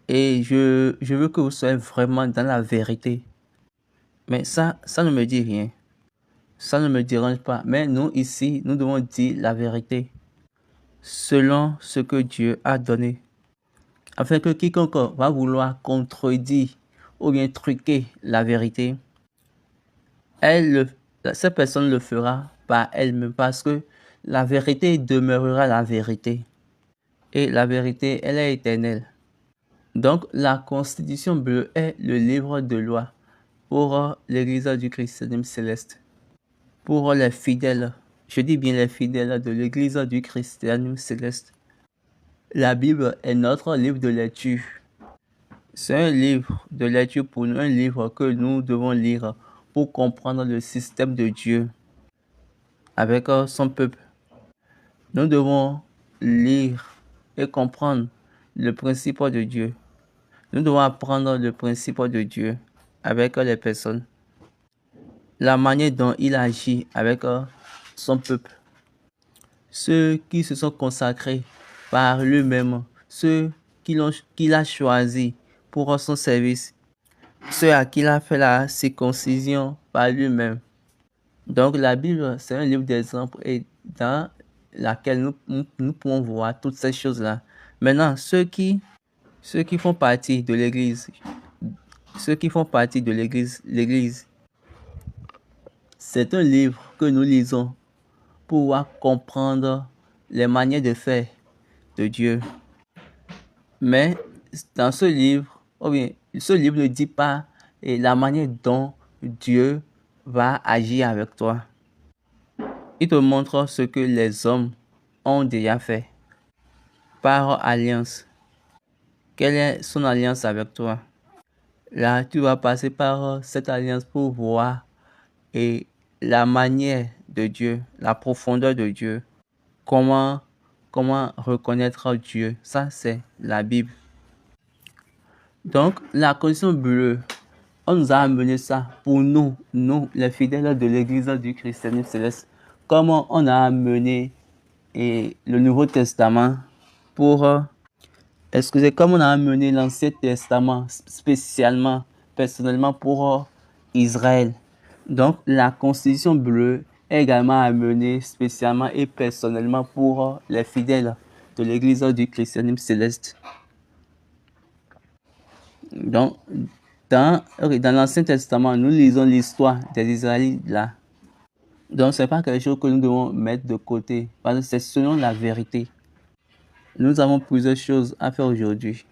Et je veux que vous soyez vraiment dans la vérité. Mais ça ne me dit rien. Ça ne me dérange pas. Mais nous, ici, nous devons dire la vérité selon ce que Dieu a donné. Afin que quiconque va vouloir contredire ou bien truquer la vérité, cette personne le fera par elle-même parce que la vérité demeurera la vérité. Et la vérité, elle est éternelle. Donc, la Constitution bleue est le livre de loi pour l'Église du christianisme céleste. Pour les fidèles, je dis bien les fidèles de l'Église du christianisme céleste. La Bible est notre livre de lecture. C'est un livre de lecture pour nous, un livre que nous devons lire pour comprendre le système de Dieu avec son peuple. Nous devons lire et comprendre le principe de Dieu. Nous devons apprendre le principe de Dieu avec les personnes. La manière dont il agit avec son peuple. Ceux qui se sont consacrés par lui-même, ceux qu'il a choisis pour son service, ceux à qui il a fait la circoncision par lui-même. Donc la Bible, c'est un livre d'exemples et dans laquelle nous pouvons voir toutes ces choses-là. Maintenant, ceux qui font partie de l'Église, l'Église, c'est un livre que nous lisons pour pouvoir comprendre les manières de faire de Dieu. Mais dans ce livre, ce livre ne dit pas la manière dont Dieu va agir avec toi. Il te montre ce que les hommes ont déjà fait par alliance. Quelle est son alliance avec toi? Là, tu vas passer par cette alliance pour voir la manière de Dieu, la profondeur de Dieu. Comment reconnaître Dieu? Ça, c'est la Bible. Donc, la condition bleue, on nous a amené ça pour nous, les fidèles de l'Église du christianisme céleste. Comment on a amené le Nouveau Testament comme on a amené l'Ancien Testament spécialement, personnellement pour Israël. Donc, la constitution bleue est également amenée spécialement et personnellement pour les fidèles de l'Église du christianisme céleste. Donc, dans l'Ancien Testament, nous lisons l'histoire des Israélites là. Donc, ce n'est pas quelque chose que nous devons mettre de côté, parce que c'est selon la vérité. Nous avons plusieurs choses à faire aujourd'hui.